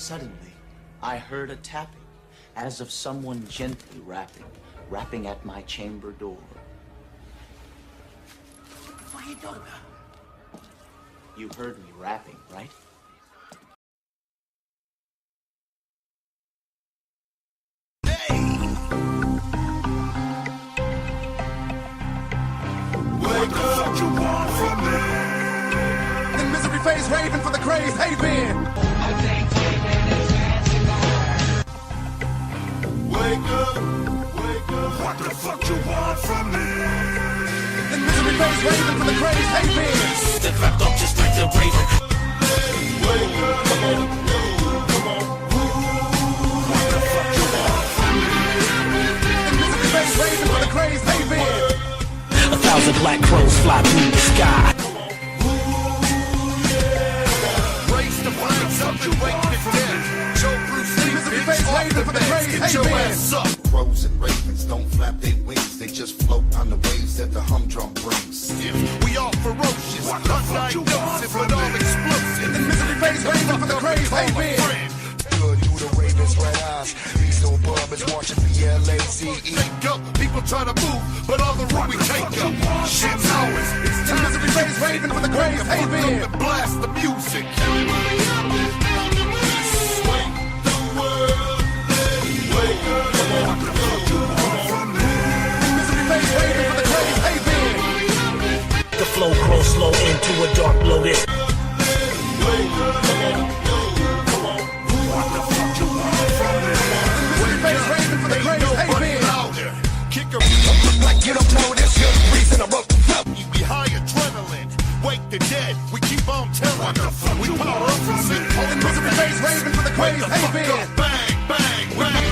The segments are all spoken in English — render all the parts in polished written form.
Suddenly, I heard a tapping, as of someone gently rapping at my chamber door. What are you talking about? You heard me rapping, right? Wake up, you want from me? The misery face raving for the craze haven. Wake up, wake up. What the fuck you want from me? The misery face raving for the craze haven. Step wrapped up just like the raven. Wake up, come on, come on. What the fuck you want from me? The misery face raving for the craze haven. 1,000 black crows fly through the sky. Raise the flames up and wake the dead. Joe Bruce Lee, bitch, get your ass up. Crows and ravens don't flap their wings, they just float on the waves that the humdrum brings. We all ferocious, undiagnosed, but all explosive. The misery face raving for the craze haven. Good through the ravens' red eyes. These old bummers watching BLAZE. Wake up, people try to move, but all the room we take up. Shit's ours, it's time. The misery face raving for the craze haven. And blast the music. Everybody up, swing the world. Wake up, what the fuck you want from me? The misery face raving for the craze haven. The flow grows slow into a dark bloated. Wake up, come on. What the fuck you want from me? The misery face raving for the craze haven. Louder, kick 'em like you don't know this. Good reason I wrote the rap. You be high adrenaline, wake the dead. We keep on telling. What the fuck we power up from sin. The misery face raving for the craze haven. Bang, bang, bang.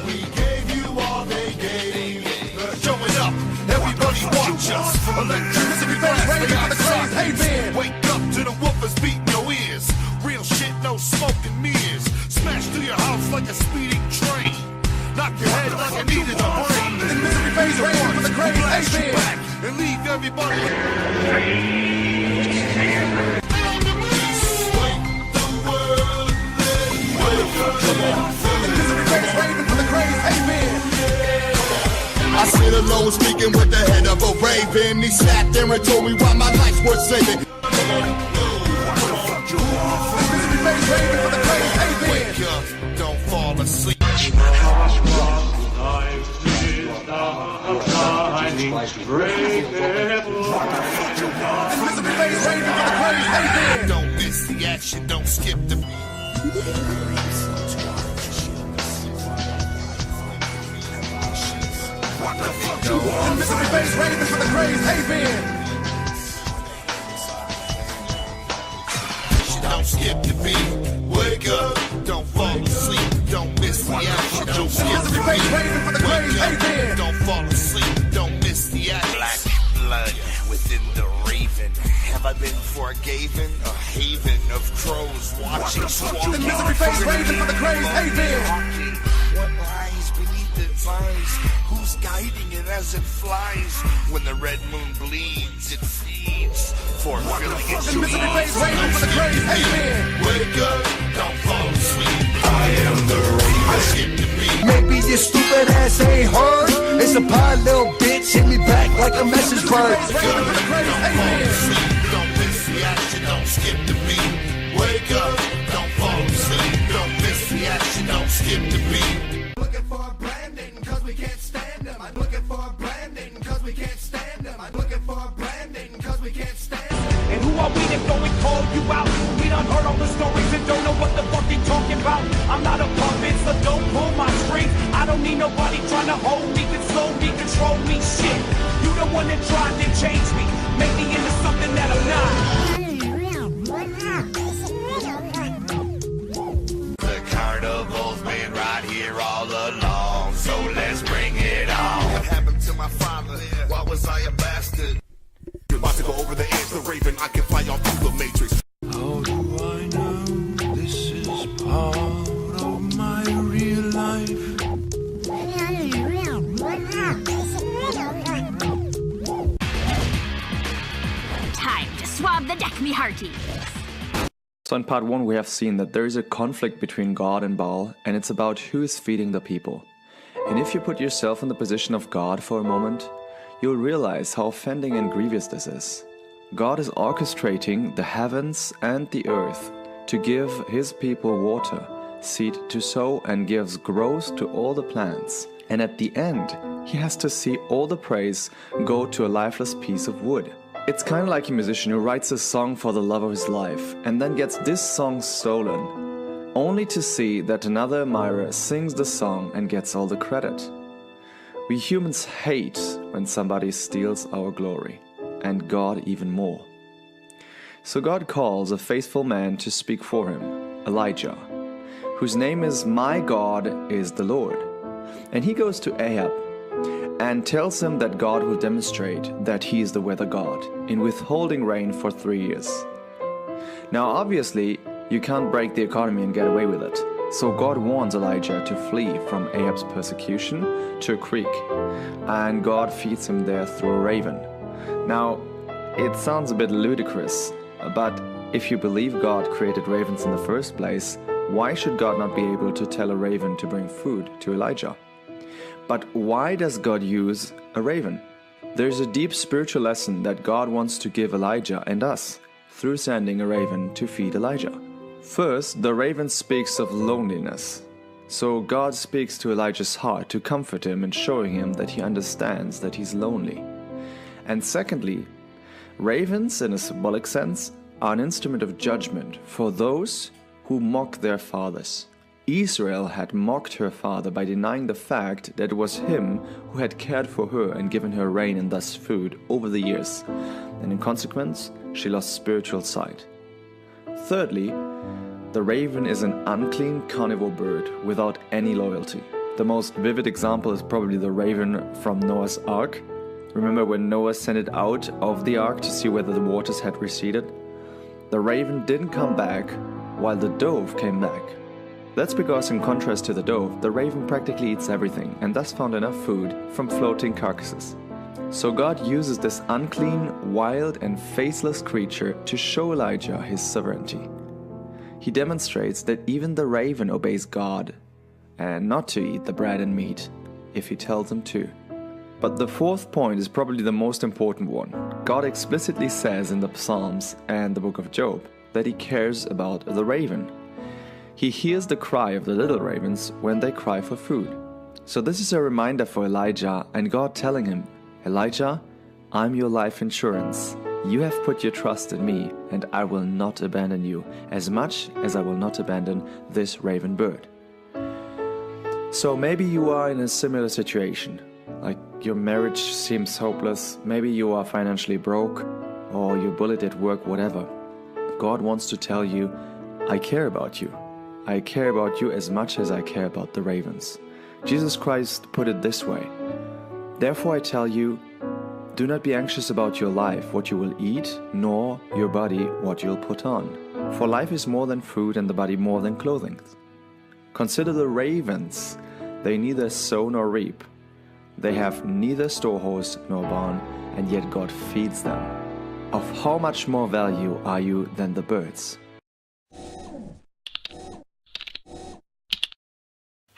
We gave you all they gave. Showing up, everybody watch us. Electricity face raving for the craze haven. Wake up to the woofers beating your ears. Real shit, no smoke and mirrors. Smash through your house like a speeding train. Knock your head like I needed a brain. The misery face raving for the craze haven. Back and leave everybody. Wake the world. Wake up. The misery face raving for the craze haven. I sit alone speaking with the head of a raven. He sat there and told me why my life's worth saving. Wake up, don't fall asleep. Don't miss the action, don't skip the What the fuck you want? Misery face raving for the craze haven. Don't skip the beat. Wake up, don't fall asleep. Don't miss the action. Don't skip the beat. Wake up, don't fall asleep. Don't miss the action. Black blood within the raven. Have I been forgiven? A haven of crows watching squawking. The misery face raving for the craze haven. What lies beneath its eyes? Who's guiding it as it flies? When the red moon bleeds, it feeds. Fulfilling its The misery face raving for the craze haven. Wake up, don't fall asleep. I am the raven. Skip the beat. Maybe this stupid ass ain't heard. It's a pie, little bitch. Hit me back like a message bird. Face raving for the craze Don't fall haven. asleep. Don't miss the action. Don't skip the beat. Wake up, don't fall asleep. Don't miss the action. Don't skip the beat. Looking for Brandon, cause we can't stand him. I'm looking for Brandon, cause we can't stand him. I'm looking for Brandon, cause we can't stand him. And who are we to go and call you out? We done heard all the stories and don't know what the fuck they talking about. I'm not a puppet, so don't pull my strings. I don't need nobody trying to hold me, control me, shit. You the one that tried to change me, make me into something that I'm not. The carnival's been right here all along, so let's bring it on. What happened to my father? Why was I a bastard? About to go over the edge, the raven. I can fly off through the matrix. How do I know this is part of my real life? Time to swab the deck, me hearty. So in part 1 we have seen that there is a conflict between God and Baal, and it's about who is feeding the people. And if you put yourself in the position of God for a moment, you'll realize how offending and grievous this is. God is orchestrating the heavens and the earth to give his people water, seed to sow, and gives growth to all the plants. And at the end, he has to see all the praise go to a lifeless piece of wood. It's kind of like a musician who writes a song for the love of his life and then gets this song stolen, only to see that another admirer sings the song and gets all the credit. We humans hate when somebody steals our glory, and God even more. So God calls a faithful man to speak for him, Elijah, whose name is "My God is the Lord." And he goes to Ahab and tells him that God will demonstrate that he is the weather god in withholding rain for 3 years. Now obviously, you can't break the economy and get away with it. So God warns Elijah to flee from Ahab's persecution to a creek, and God feeds him there through a raven. Now, it sounds a bit ludicrous, but if you believe God created ravens in the first place, why should God not be able to tell a raven to bring food to Elijah? But why does God use a raven? There's a deep spiritual lesson that God wants to give Elijah and us through sending a raven to feed Elijah. First, the raven speaks of loneliness. So God speaks to Elijah's heart to comfort him and showing him that he understands that he's lonely. And secondly, ravens, in a symbolic sense, are an instrument of judgment for those who mock their fathers. Israel had mocked her father by denying the fact that it was him who had cared for her and given her rain and thus food over the years, and in consequence, she lost spiritual sight. Thirdly, the raven is an unclean carnivore bird without any loyalty. The most vivid example is probably the raven from Noah's Ark. Remember when Noah sent it out of the ark to see whether the waters had receded? The raven didn't come back, while the dove came back. That's because, in contrast to the dove, the raven practically eats everything and thus found enough food from floating carcasses. So God uses this unclean, wild and faceless creature to show Elijah his sovereignty. He demonstrates that even the raven obeys God, and not to eat the bread and meat if he tells him to. But the fourth point is probably the most important one. God explicitly says in the Psalms and the book of Job that he cares about the raven. He hears the cry of the little ravens when they cry for food. So this is a reminder for Elijah and God telling him, "Elijah, I'm your life insurance. You have put your trust in me, and I will not abandon you, as much as I will not abandon this raven bird." So maybe you are in a similar situation, like your marriage seems hopeless, maybe you are financially broke, or you're bullied at work, whatever. God wants to tell you, I care about you. I care about you as much as I care about the ravens. Jesus Christ put it this way, "Therefore I tell you, do not be anxious about your life, what you will eat, nor your body, what you'll put on. For life is more than food, and the body more than clothing. Consider the ravens. They neither sow nor reap. They have neither storehouse nor barn, and yet God feeds them. Of how much more value are you than the birds?"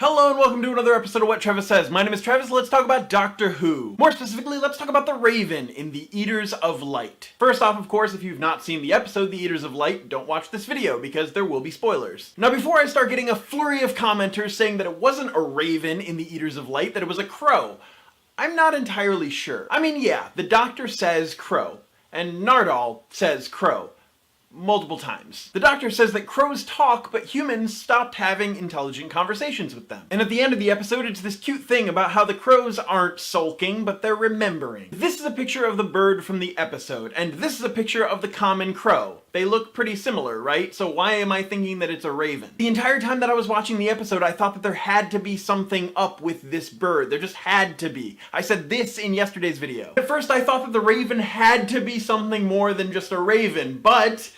Hello and welcome to another episode of What Travis Says. My name is Travis. Let's talk about Doctor Who. More specifically, let's talk about the Raven in The Eaters of Light. First off, of course, if you've not seen the episode The Eaters of Light, don't watch this video because there will be spoilers. Now, before I start getting a flurry of commenters saying that it wasn't a raven in The Eaters of Light, that it was a crow, I'm not entirely sure. I mean, yeah, the Doctor says crow, and Nardole says crow. Multiple times. The Doctor says that crows talk, but humans stopped having intelligent conversations with them. And at the end of the episode, it's this cute thing about how the crows aren't sulking, but they're remembering. This is a picture of the bird from the episode, and this is a picture of the common crow. They look pretty similar, right? So why am I thinking that it's a raven? The entire time that I was watching the episode, I thought that there had to be something up with this bird. There just had to be. I said this in yesterday's video. At first, I thought that the raven had to be something more than just a raven, but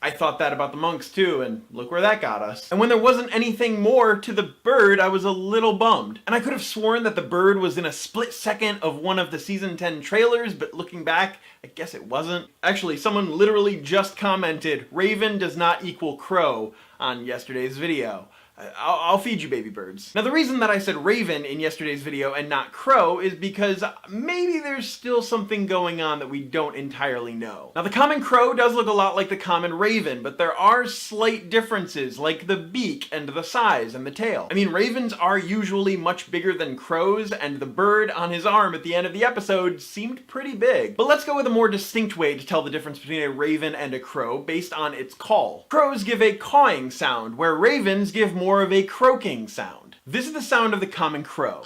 I thought that about the monks too, and look where that got us. And when there wasn't anything more to the bird, I was a little bummed. And I could have sworn that the bird was in a split second of one of the season 10 trailers, but looking back, I guess it wasn't. Actually, someone literally just commented, "Raven does not equal crow," on yesterday's video. I'll feed you, baby birds. Now, the reason that I said raven in yesterday's video and not crow is because maybe there's still something going on that we don't entirely know. Now, the common crow does look a lot like the common raven, but there are slight differences, like the beak and the size and the tail. I mean, ravens are usually much bigger than crows, and the bird on his arm at the end of the episode seemed pretty big. But let's go with a more distinct way to tell the difference between a raven and a crow based on its call. Crows give a cawing sound, where ravens give more of a croaking sound. This is the sound of the common crow.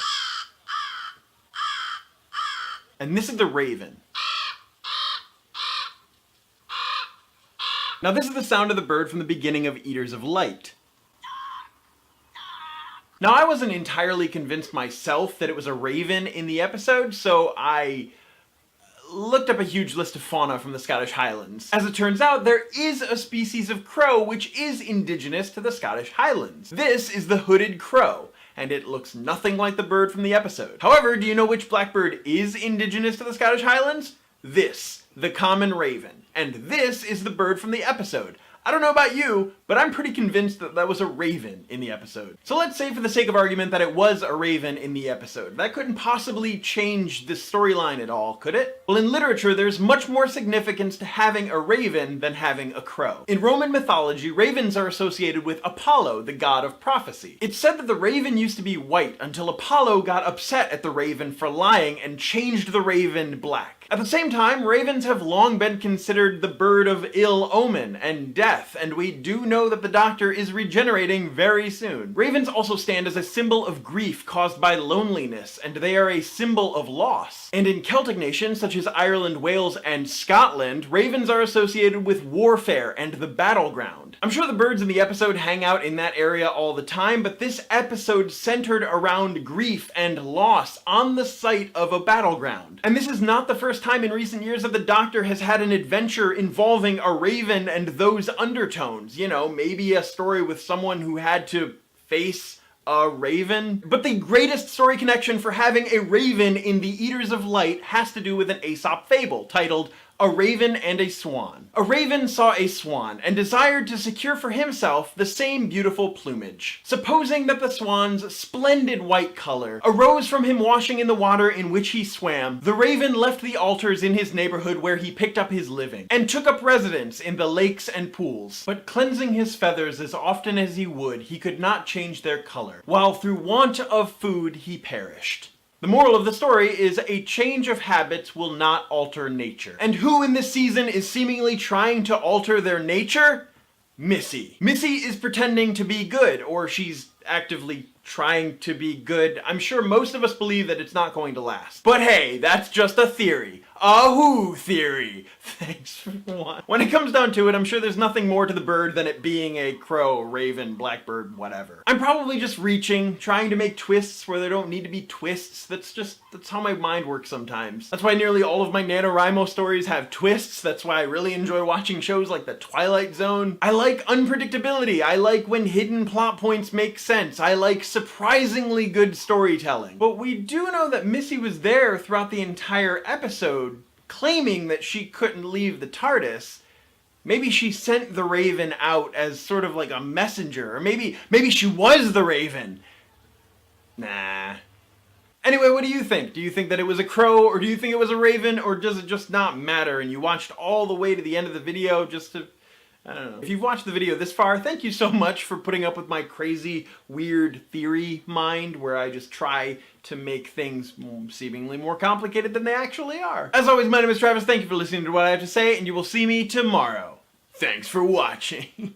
And this is the raven. Now this is the sound of the bird from the beginning of Eaters of Light. Now I wasn't entirely convinced myself that it was a raven in the episode, so I looked up a huge list of fauna from the Scottish Highlands. As it turns out, there is a species of crow which is indigenous to the Scottish Highlands. This is the hooded crow, and it looks nothing like the bird from the episode. However, do you know which blackbird is indigenous to the Scottish Highlands? This, the common raven. And this is the bird from the episode. I don't know about you, but I'm pretty convinced that that was a raven in the episode. So let's say for the sake of argument that it was a raven in the episode. That couldn't possibly change the storyline at all, could it? Well, in literature, there's much more significance to having a raven than having a crow. In Roman mythology, ravens are associated with Apollo, the god of prophecy. It's said that the raven used to be white until Apollo got upset at the raven for lying and changed the raven black. At the same time, ravens have long been considered the bird of ill omen and death, and we do know that the Doctor is regenerating very soon. Ravens also stand as a symbol of grief caused by loneliness, and they are a symbol of loss. And in Celtic nations such as Ireland, Wales, and Scotland, ravens are associated with warfare and the battleground. I'm sure the birds in the episode hang out in that area all the time, but this episode centered around grief and loss on the site of a battleground. And this is not the first time in recent years that the Doctor has had an adventure involving a raven and those undertones. You know, maybe a story with someone who had to face a raven. But the greatest story connection for having a raven in the Eaters of Light has to do with an Aesop fable titled A Raven and a Swan. A raven saw a swan and desired to secure for himself the same beautiful plumage. Supposing that the swan's splendid white color arose from him washing in the water in which he swam, the raven left the altars in his neighborhood where he picked up his living, and took up residence in the lakes and pools. But cleansing his feathers as often as he would, he could not change their color, while through want of food he perished. The moral of the story is a change of habits will not alter nature. And who in this season is seemingly trying to alter their nature? Missy. Missy is pretending to be good, or she's actively trying to be good. I'm sure most of us believe that it's not going to last. But hey, that's just a theory. A who theory. Thanks for watching. When it comes down to it, I'm sure there's nothing more to the bird than it being a crow, raven, blackbird, whatever. I'm probably just reaching, trying to make twists where there don't need to be twists. That's how my mind works sometimes. That's why nearly all of my NaNoWriMo stories have twists. That's why I really enjoy watching shows like The Twilight Zone. I like unpredictability. I like when hidden plot points make sense. I like surprisingly good storytelling. But we do know that Missy was there throughout the entire episode, claiming that she couldn't leave the TARDIS. Maybe she sent the raven out as sort of like a messenger, or maybe she was the raven. Nah. Anyway, what do you think? Do you think that it was a crow, or do you think it was a raven, or does it just not matter and you watched all the way to the end of the video just to... I don't know. If you've watched the video this far, thank you so much for putting up with my crazy, weird theory mind where I just try to make things seemingly more complicated than they actually are. As always, my name is Travis. Thank you for listening to what I have to say, and you will see me tomorrow. Thanks for watching.